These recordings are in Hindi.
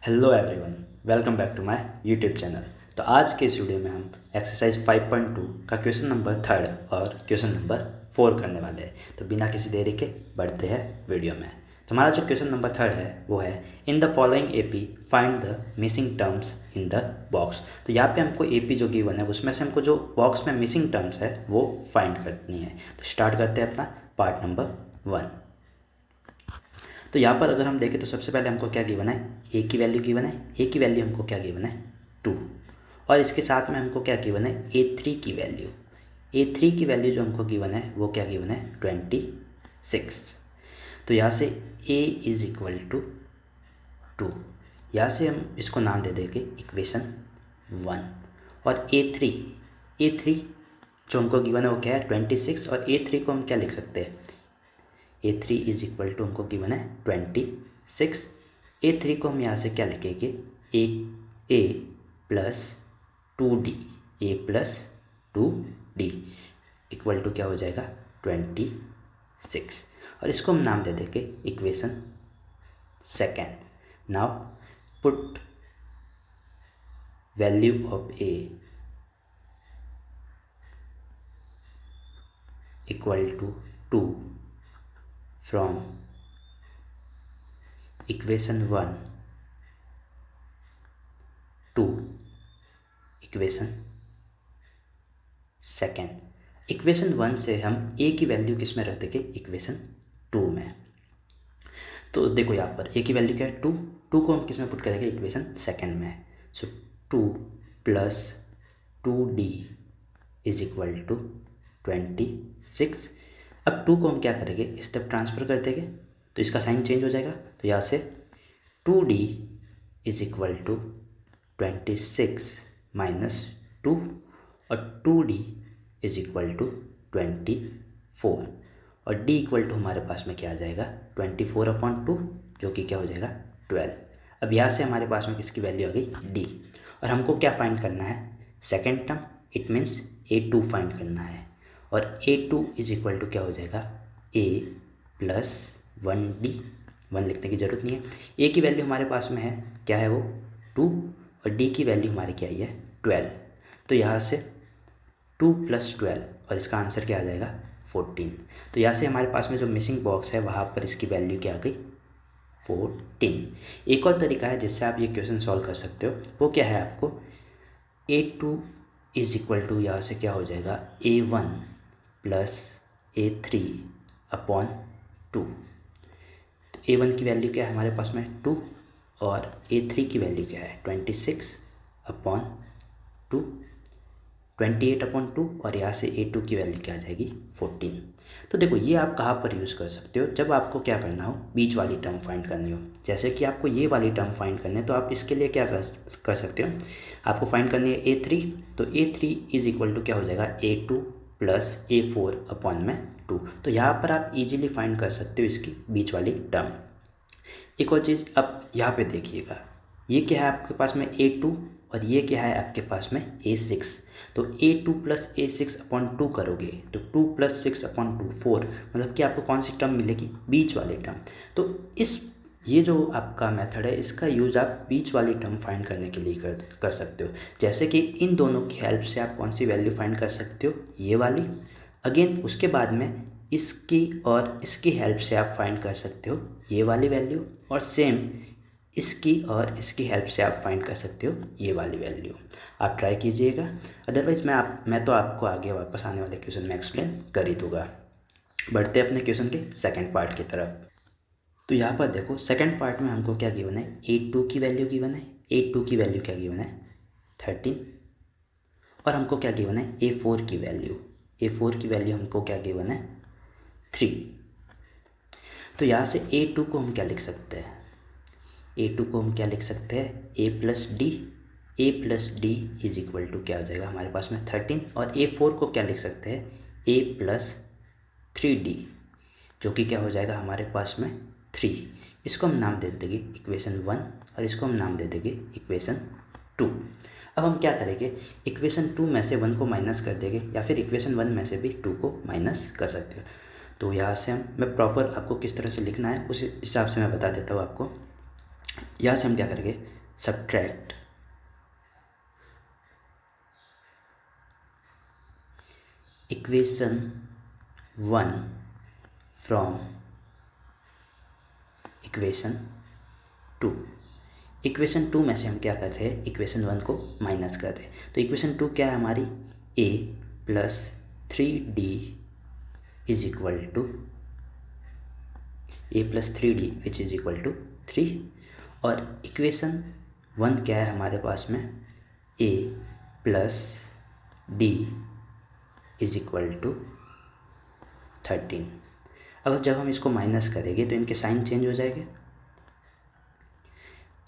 Hello everyone, welcome back to my YouTube channel. तो आज के इस वीडियो में हम एक्सरसाइज 5.2 का क्वेश्चन नंबर 3 और क्वेश्चन नंबर 4 करने वाले हैं। तो बिना किसी देरी के बढ़ते हैं वीडियो में। तो हमारा जो क्वेश्चन नंबर 3 है वो है in the following AP find the missing terms in the box. तो यहाँ पे हमको एपी जो गिवन है उसमें से हमको जो बॉक्स में मिसिंग टर्म्स है वो फाइंड करनी है। तो स्टार्ट करते हैं अपना पार्ट नंबर 1। तो यहाँ पर अगर हम देखें तो सबसे पहले हमको क्या गिवन है, ए की वैल्यू गिवन है। ए की वैल्यू हमको क्या गिवन है 2, और इसके साथ में हमको क्या गिवन है A3 की वैल्यू। A3 की वैल्यू जो हमको गिवन है वो क्या गिवन है 26। तो यहाँ से A इज इक्वल टू 2, यहाँ से हम इसको नाम दे देंगे इक्वेशन 1। और A3 जो हमको गिवन है वो क्या है 26, और A3 को हम क्या लिख सकते हैं A3 इज इक्वल टू हमको गिवन है 26। A3 को हम यहाँ से क्या लिखेंगे A plus 2D, A plus 2D equal to क्या हो जाएगा 26, और इसको हम नाम दे देंगे equation 2। Now put value of A equal to 2 from equation 1 to equation 2। Equation 1 से हम a की वैल्यू किस में रख देंगे इक्वेशन 2 में। तो देखो यहाँ पर a की वैल्यू क्या है 2 को हम किस में पुट करेंगे इक्वेशन 2 में। So 2 plus 2D is equal to 26। अब 2 को हम क्या करेंगे इस तरफ ट्रांसफ़र कर देंगे तो इसका साइन चेंज हो जाएगा। तो यहाँ से 2D is equal to 26 minus 2, और 2D इज इक्वल टू 24, और D इक्वल टू हमारे पास में क्या आ जाएगा 24/2, जो कि क्या हो जाएगा 12। अब यहाँ से हमारे पास में किसकी वैल्यू आ गई D, और हमको क्या फाइंड करना है second term, it means A2 find करना है। और A2 इज इक्वल टू क्या हो जाएगा A प्लस 1D, 1 लिखने की ज़रूरत नहीं है। A की वैल्यू हमारे पास में है क्या है वो 2, और D की वैल्यू हमारी क्या आई है 12। तो यहाँ से 2 प्लस 12, और इसका आंसर क्या आ जाएगा 14। तो यहाँ से हमारे पास में जो मिसिंग बॉक्स है वहाँ पर इसकी वैल्यू क्या आ गई 14। एक और तरीका है जिससे आप ये क्वेश्चन सॉल्व कर सकते हो, वो क्या है आपको A2 इज इक्वल टू यहाँ से क्या हो जाएगा A1 प्लस A3 अपॉन 2। तो A1 की वैल्यू क्या है हमारे पास में 2, और A3 की वैल्यू क्या है 26/2, 28/2, और यहाँ से A2 की वैल्यू क्या आ जाएगी 14। तो देखो ये आप कहाँ पर यूज़ कर सकते हो जब आपको क्या करना हो बीच वाली टर्म फाइंड करनी हो। जैसे कि आपको ये वाली टर्म फाइंड करनी है तो आप इसके लिए क्या कर सकते हो, आपको फाइंड करनी है A3। तो A3 इज इक्वल टू क्या हो जाएगा A2 प्लस A4 अपॉन में 2। तो यहाँ पर आप इजीली फाइंड कर सकते हो इसकी बीच वाली टर्म। एक और चीज़ अब यहाँ पे देखिएगा, ये क्या है आपके पास में A2, और ये क्या है आपके पास में A6। तो A2 प्लस A6/2 करोगे तो 2 प्लस 6/2 4, मतलब कि आपको कौन सी टर्म मिलेगी बीच वाली टर्म। तो ये जो आपका मेथड है इसका यूज़ आप बीच वाली टर्म फाइंड करने के लिए कर सकते हो। जैसे कि इन दोनों की हेल्प से आप कौन सी वैल्यू फाइंड कर सकते हो ये वाली, अगेन उसके बाद में इसकी और इसकी हेल्प से आप फाइंड कर सकते हो ये वाली वैल्यू, और सेम इसकी और इसकी हेल्प से आप फाइंड कर सकते हो ये वाली वैल्यू। आप ट्राई कीजिएगा, अदरवाइज़ मैं तो आपको आगे वापस आने वाले क्वेश्चन में एक्सप्लेन कर ही दूँगा। बढ़ते अपने क्वेश्चन के सेकंड पार्ट की तरफ। तो यहाँ पर देखो सेकंड पार्ट में हमको क्या गिवन है A2 की वैल्यू गिवन है। A2 की वैल्यू क्या गिवन है 13, और हमको क्या गिवन है A4 की वैल्यू। A4 की वैल्यू हमको क्या गिवन है 3। तो यहाँ से A2 को हम क्या लिख सकते हैं, A2 को हम क्या लिख सकते हैं A plus D is equal to क्या हो जाएगा हमारे पास में 13, और A4 को क्या लिख सकते हैं A प्लस 3D, जो कि क्या हो जाएगा हमारे पास में 3। इसको हम नाम दे देंगे इक्वेशन 1, और इसको हम नाम दे देंगे इक्वेशन 2। अब हम क्या करेंगे इक्वेशन 2 में से 1 को माइनस कर देंगे, या फिर इक्वेशन 1 में से भी 2 को माइनस कर सकते हो। तो यहाँ से मैं प्रॉपर आपको किस तरह से लिखना है उस हिसाब से मैं बता देता हूँ आपको। यहाँ से हम क्या करेंगे subtract equation 1 from equation 2। Equation 2 में से हम क्या कर रहे हैं, इक्वेशन 1 को माइनस कर रहे हैं। तो इक्वेशन 2 क्या है हमारी, a plus 3d is equal to a plus 3d which is equal to 3। और इक्वेशन 1 क्या है हमारे पास में, a plus d is equal to 13। अब जब हम इसको माइनस करेंगे तो इनके साइन चेंज हो जाएंगे,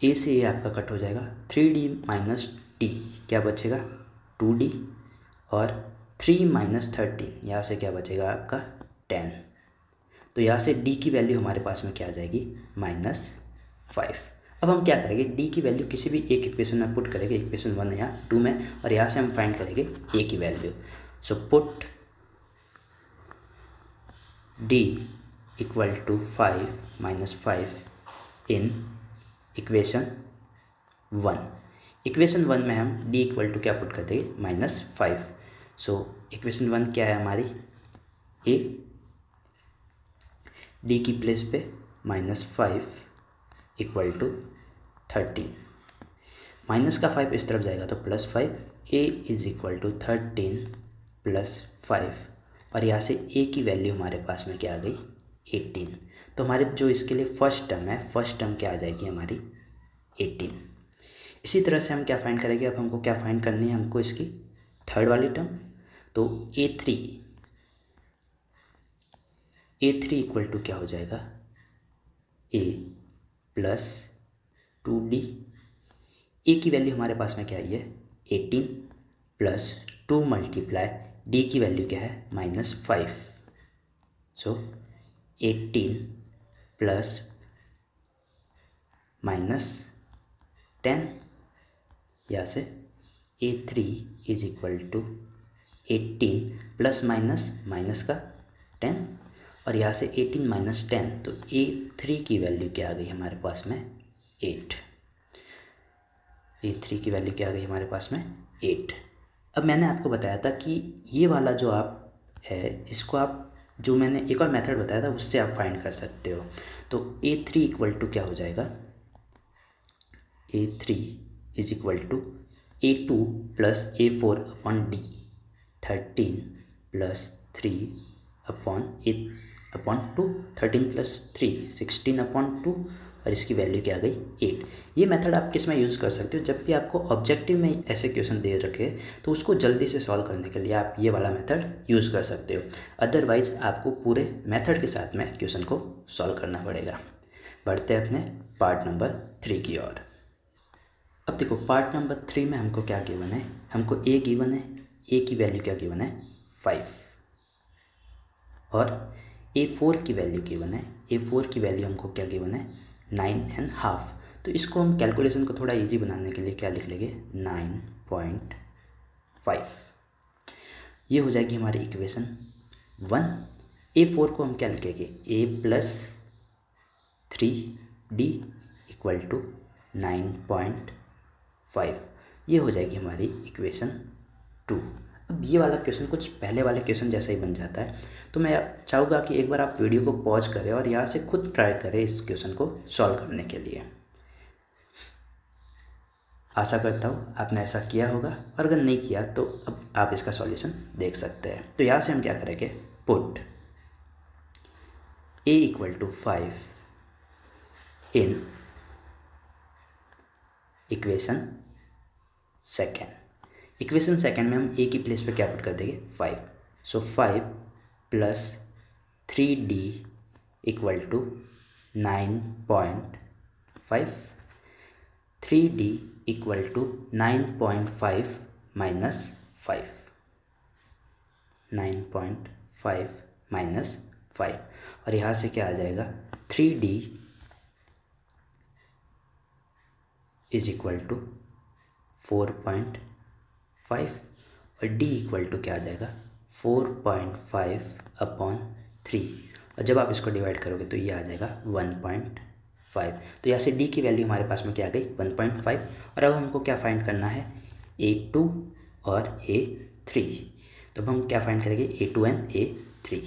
ए से ए आपका कट हो जाएगा, 3d माइनस डी क्या बचेगा 2d, और 3 माइनस 13 यहाँ से क्या बचेगा आपका 10। तो यहाँ से d की वैल्यू हमारे पास में क्या आ जाएगी, -5। अब हम क्या करेंगे, d की वैल्यू किसी भी एक इक्वेशन में पुट करेंगे, इक्वेशन 1 या 2 में, और यहाँ से हम फाइंड करेंगे a की value. So put d equal to 5 minus 5 in equation 1। Equation 1 में हम d इक्वल टू क्या पुट करते हैं, -5। सो इक्वेशन 1 क्या है हमारी, a d की प्लेस पे -5 इक्वल टू 13। माइनस का 5 इस तरफ जाएगा तो +5, a is equal to 13 plus 5, और यहाँ से a की वैल्यू हमारे पास में क्या आ गई 18। तो हमारे जो इसके लिए फर्स्ट टर्म है, फर्स्ट टर्म क्या आ जाएगी हमारी 18। इसी तरह से हम क्या फाइंड करेंगे, अब हमको क्या फाइंड करनी है, हमको इसकी थर्ड वाली टर्म। तो a3 इक्वल टू क्या हो जाएगा, a प्लस 2d, a की वैल्यू हमारे पास में क्या आई है 18 प्लस 2 मल्टीप्लाई d की वैल्यू क्या है -5। सो 18 प्लस -10, यहाँ से a3 is equal to 18 plus minus का 10, और यहाँ से 18 माइनस 10, तो a3 की वैल्यू क्या आ गई हमारे पास में 8। a3 की वैल्यू क्या आ गई हमारे पास में 8। अब मैंने आपको बताया था कि ये वाला जो आप है, इसको आप जो मैंने एक और मेथड बताया था उससे आप फाइंड कर सकते हो। तो a3 इक्वल टू क्या हो जाएगा, a3 is equal to a2 plus a4 upon d, 13 plus 3 upon 2, 13 plus 3 16 upon 2, और इसकी वैल्यू क्या आ गई 8। ये मेथड आप किस में यूज़ कर सकते हो, जब भी आपको ऑब्जेक्टिव में ऐसे क्वेश्चन दे रखे तो उसको जल्दी से सॉल्व करने के लिए आप ये वाला मेथड यूज़ कर सकते हो। अदरवाइज़ आपको पूरे मेथड के साथ में क्वेश्चन को सॉल्व करना पड़ेगा। बढ़ते हैं अपने पार्ट नंबर 3 की ओर। अब देखो पार्ट नंबर 3 में हमको क्या गिवन है, हमको a गिवन है, a की वैल्यू क्या गिवन है 5, और a4 की वैल्यू गिवन है, a4 की वैल्यू हमको क्या गिवन है 9.5। तो इसको हम कैलकुलेशन को थोड़ा इजी बनाने के लिए क्या लिख लेंगे 9.5। ये हो जाएगी हमारी इक्वेशन 1। a4 को हम क्या लिखेंगे, a plus 3d equal to 9.5, ये हो जाएगी हमारी इक्वेशन 2। अब ये वाला क्वेश्चन कुछ पहले वाले क्वेश्चन जैसा ही बन जाता है, तो मैं चाहूँगा कि एक बार आप वीडियो को पॉज करें और यहाँ से खुद ट्राई करें इस क्वेश्चन को सॉल्व करने के लिए। आशा करता हूँ आपने ऐसा किया होगा, और अगर नहीं किया तो अब आप इसका सॉल्यूशन देख सकते हैं। तो यहाँ से हम क्या करेंगे, put a equal to 5 in equation second. Equation second में हम a की प्लेस पे क्या पुट कर देंगे 5। So 5 plus 3d equal to 9.5, 3d equal to 9.5 minus 5, 9.5 minus 5, और यहाँ से क्या आ जाएगा 3d इज इक्वल टू 4.5, और d इक्वल टू क्या आ जाएगा 4.5 अपॉन 3, और जब आप इसको डिवाइड करोगे तो ये आ जाएगा 1.5। 5। तो यहाँ से डी की वैल्यू हमारे पास में क्या आ गई 1.5। और अब हमको क्या फाइंड करना है A2 और A3। तो अब हम क्या फाइंड करेंगे A2 एंड A3।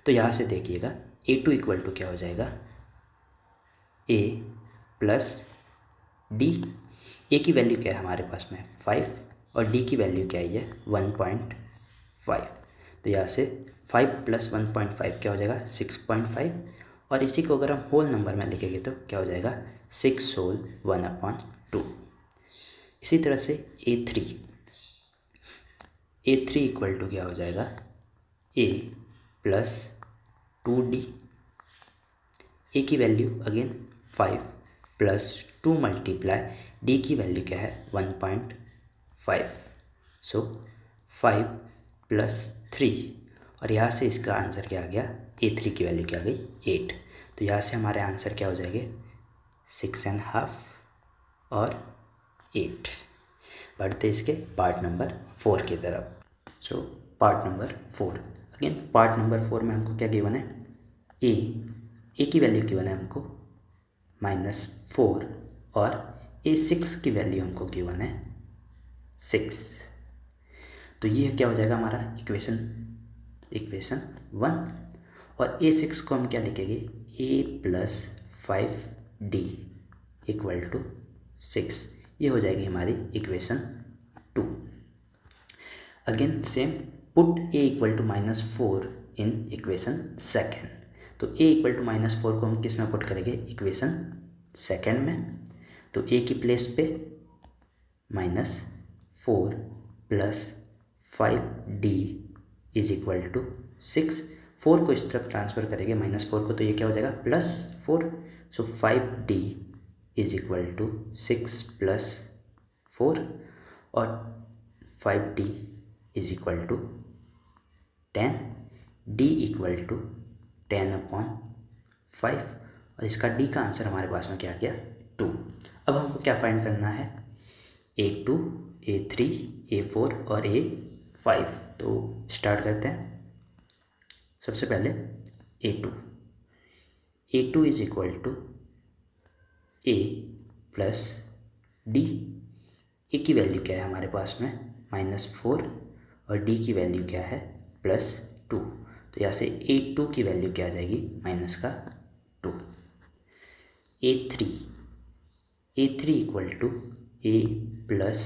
तो यहाँ से देखिएगा A2 इक्वल टू क्या हो जाएगा A प्लस डी। ए की वैल्यू क्या है हमारे पास में 5 और डी की वैल्यू क्या है 1.5। तो यहाँ से 5 प्लस 1.5 क्या हो जाएगा 6.5। और इसी को अगर हम होल नंबर में लिखेंगे तो क्या हो जाएगा 6 होल 1/2। इसी तरह से A3 इक्वल टू क्या हो जाएगा A प्लस 2D। ए की value again 5 plus 2 multiply D की वैल्यू क्या है 1.5। सो 5 प्लस 3 और यहाँ से इसका आंसर क्या आ गया A3 की वैल्यू क्या आ गई 8। तो यहाँ से हमारे आंसर क्या हो जाएंगे 6.5 और 8। बढ़ते इसके पार्ट नंबर 4 की तरफ। So part number 4 again part number 4 में हमको क्या गिवन है ए की वैल्यू गिवन है हमको -4 और A6 की वैल्यू हमको गिवन है 6। तो ये क्या हो जाएगा हमारा इक्वेशन 1। और A6 को हम क्या लिखेंगे A plus 5D equal to 6। ये हो जाएगी हमारी equation 2। Again same put A equal to -4 in equation second. तो A इक्वल टू -4 को हम किस में पुट करेंगे इक्वेशन सेकेंड में। तो A की प्लेस पे -4 plus 5D is equal to 6। 4 को इस तरफ ट्रांसफ़र करेंगे -4 को तो ये क्या हो जाएगा +4। So 5D is equal to 6 plus 4 और 5D is equal to 10। D equal to 10/5 और इसका D का आंसर हमारे पास में क्या आ गया 2। अब हमको क्या फाइंड करना है A2 A3 A4 और A5। तो स्टार्ट करते हैं। सबसे पहले A2 is equal to A plus D. A की वैल्यू क्या है हमारे पास में -4 और डी की वैल्यू क्या है +2। तो यहाँ से A2 की वैल्यू क्या आ जाएगी -2। A3 equal to A plus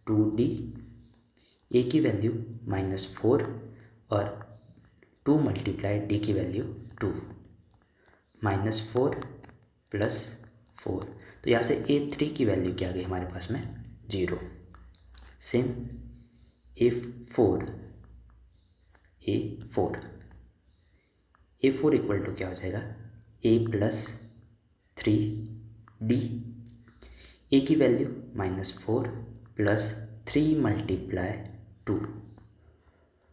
2D। A की वैल्यू -4 और 2 मल्टीप्लाई डी की वैल्यू 2। -4 प्लस 4 तो यहाँ से A3 की वैल्यू क्या आ गई हमारे पास में 0। सेम A4 इक्वल टू क्या हो जाएगा A प्लस 3D। ए की वैल्यू -4 प्लस 3 मल्टीप्लाई 2।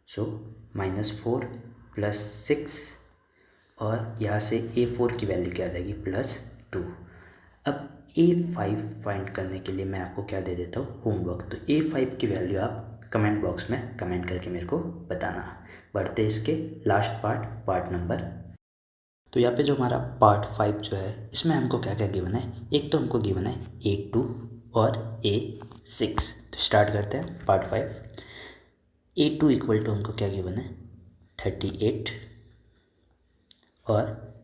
सो -4 प्लस 6 और यहाँ से A4 की वैल्यू क्या आ जाएगी +2। अब A5 फाइंड करने के लिए मैं आपको क्या दे देता हूँ होमवर्क। तो A5 की वैल्यू आप कमेंट बॉक्स में कमेंट करके मेरे को बताना। बढ़ते इसके लास्ट पार्ट नंबर। तो यहाँ पे जो हमारा पार्ट 5 जो है इसमें हमको क्या क्या गिवन है। एक तो हमको गिवन है A2 और A6। तो स्टार्ट करते हैं पार्ट 5। A2 इक्वल टू हमको क्या गिवन है 38 और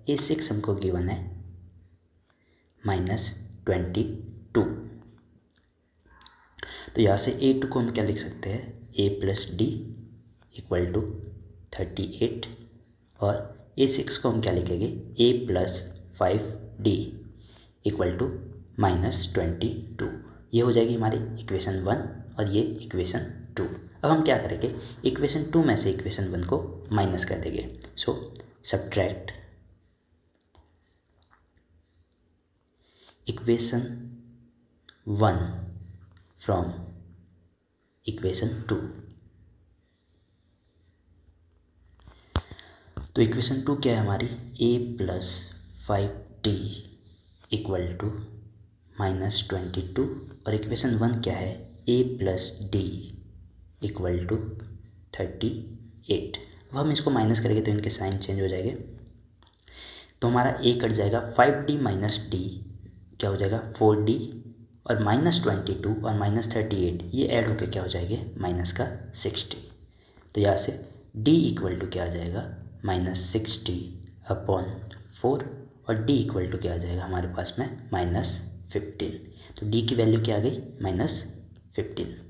A6 हमको गिवन है -22। तो यहाँ से A2 को हम क्या लिख सकते हैं A plus D equal to 38 और A6 को हम क्या लिखेंगे A plus 5D equal to -22। ये हो जाएगी हमारी इक्वेशन 1 और ये इक्वेशन 2। अब हम क्या करेंगे इक्वेशन 2 में से इक्वेशन 1 को माइनस कर देंगे। सो सब्ट्रैक्ट इक्वेशन 1 फ्रॉम इक्वेशन 2। तो इक्वेशन 2 क्या है हमारी A plus 5D equal to -22 और इक्वेशन 1 क्या है A plus D equal to 38। अब हम इसको माइनस करेंगे तो इनके साइन चेंज हो जाएंगे। तो हमारा ए कट जाएगा, 5d माइनस डी क्या हो जाएगा 4d, और -22 और -38 ये ऐड होकर क्या हो जाएंगे -60। तो यहाँ से d इक्वल टू क्या आ जाएगा -60/4, और d इक्वल टू क्या आ जाएगा हमारे पास में -15। तो d की वैल्यू क्या आ गई -15।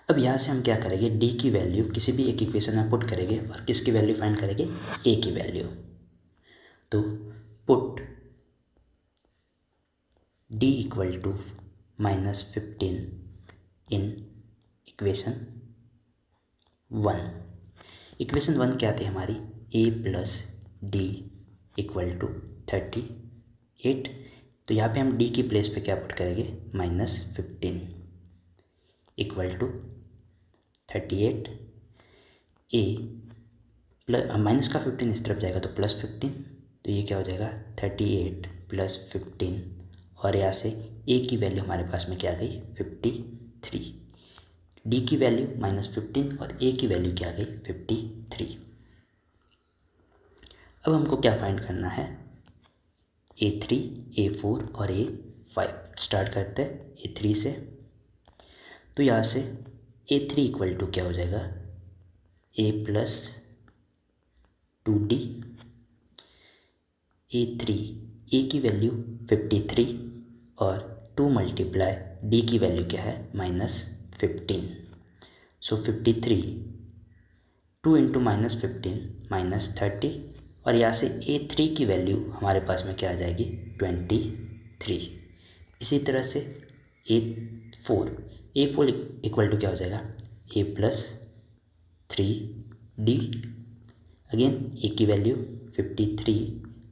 अब यहाँ से हम क्या करेंगे, d की वैल्यू किसी भी एक इक्वेशन में पुट करेंगे और किसकी वैल्यू फाइंड करेंगे, a की वैल्यू। तो put d equal to -15 in equation 1। Equation 1 क्या थी हमारी, a plus D equal to 38। तो यहाँ पे हम d की प्लेस पे क्या पुट करेंगे -15 equal to 38, a plus minus का 15 इस तरफ जाएगा तो +15, तो ये क्या हो जाएगा 38 + 15, और यहाँ से a की वैल्यू हमारे पास में क्या आ गई 53, d की वैल्यू -15 और a की वैल्यू क्या आ गई 53। अब हमको क्या फाइंड करना है, a3, a4 और a5। स्टार्ट करते हैं a3 से। तो यहाँ से a3 इक्वल टू क्या हो जाएगा a plus 2d, a3 a की वैल्यू 53 और 2 मल्टीप्लाई d की वैल्यू क्या है -15। सो 53, 2 इंटू -15 -30, और यहाँ से a3 की वैल्यू हमारे पास में क्या आ जाएगी 23। इसी तरह से a4 इक्वल टू क्या हो जाएगा a plus 3d, again a की वैल्यू 53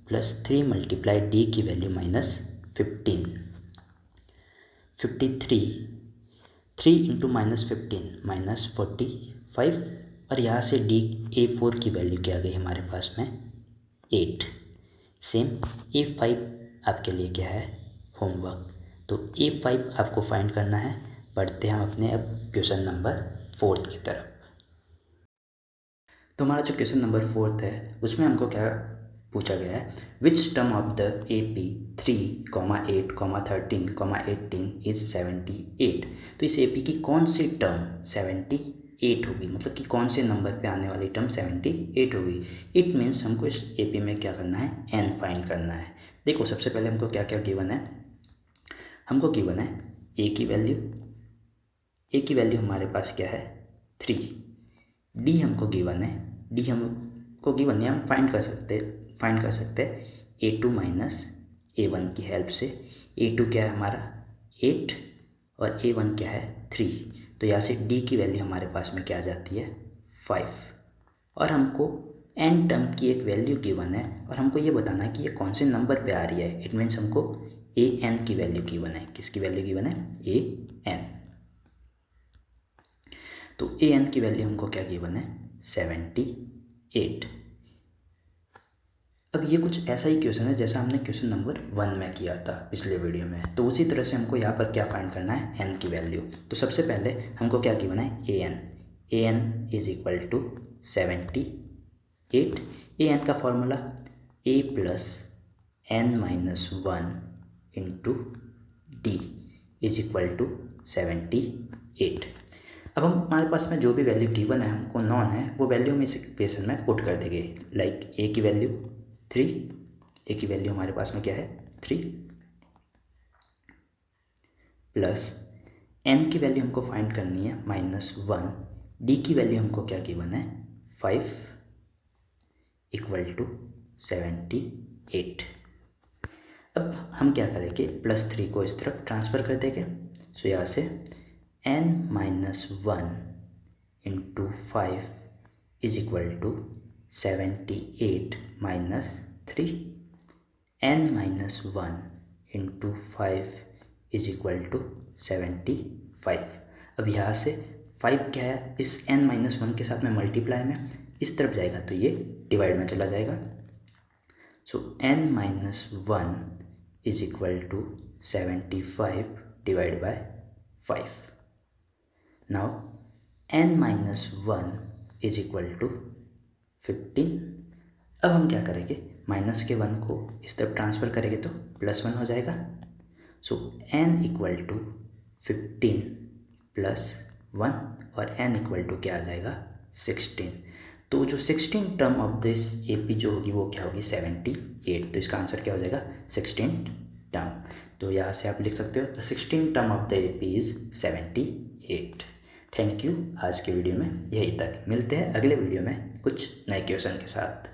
प्लस 3 मल्टीप्लाई d की वैल्यू -15। 53, 3 इंटू -15 -45, और यहाँ से a4 की वैल्यू क्या आ गई हमारे पास में 8। सेम a5 आपके लिए क्या है होमवर्क। तो a5 आपको फाइंड करना है। बढ़ते हैं हम अपने अब क्वेश्चन नंबर 4 की तरफ। तो हमारा जो क्वेश्चन नंबर 4 है उसमें हमको क्या पूछा गया है, which term of the AP 3, 8, 13, 18 is 78। तो इस AP की कौन सी टर्म 78 होगी, मतलब कि कौन से नंबर पे आने वाली टर्म 78 होगी। इट मीन्स हमको इस AP में क्या करना है, n फाइंड करना है। देखो सबसे पहले हमको क्या क्या गिवन है, हमको गिवन है a की वैल्यू हमारे पास क्या है 3, d हमको गिवन है, d हमको गिवन है, हम फाइंड कर सकते a2 माइनस a1 की हेल्प से। a2 क्या है हमारा 8 और a1 क्या है 3। तो यहाँ से d की वैल्यू हमारे पास में क्या आ जाती है 5, और हमको n टर्म की एक वैल्यू गिवन है और हमको ये बताना है कि ये कौन से नंबर पे आ रही है। इट मीन्स हमको an की वैल्यू गिवन है। किसकी वैल्यू गिवन है an। तो an की वैल्यू हमको क्या गिवन है 78। अब ये कुछ ऐसा ही क्वेश्चन है जैसा हमने क्वेश्चन नंबर 1 में किया था पिछले वीडियो में। तो उसी तरह से हमको यहाँ पर क्या फाइंड करना है n की वैल्यू। तो सबसे पहले हमको क्या गिवन है an is equal to 78। an का formula a plus n-1 into D is equal to 78। अब हम हमारे पास में जो भी वैल्यू गिवन है हमको नॉन है वो वैल्यू हम इस इक्वेशन में पुट कर देंगे। लाइक a की वैल्यू 3, a की वैल्यू हमारे पास में क्या है 3, प्लस n की वैल्यू हमको फाइंड करनी है -1, d की वैल्यू हमको क्या गिवन है 5 इक्वल टू 78। अब हम क्या करेंगे +3 को इस तरफ ट्रांसफ़र कर देंगे। सो यहाँ से n-1 into 5 is equal to 78 minus 3, n-1 into 5 is equal to 75। अब यहाँ से 5 क्या है इस n-1 के साथ में मल्टीप्लाई में इस तरफ जाएगा तो ये डिवाइड में चला जाएगा। So n-1 is equal to 75 divide by 5। Now n-1 is equal to 15 अब हम क्या करेंगे, माइनस के 1 को इस तरफ ट्रांसफ़र करेंगे तो +1 हो जाएगा। सो n इक्वल टू 15 प्लस 1 और n इक्वल टू क्या आ जाएगा 16। तो जो 16 टर्म ऑफ दिस AP जो होगी वो क्या होगी 78। तो इसका आंसर क्या हो जाएगा 16 टर्म। तो यहाँ से आप लिख सकते हो the 16 term of the AP is 78। Thank you. आज के वीडियो में यही तक, मिलते हैं अगले वीडियो में कुछ नए क्वेश्चन के साथ।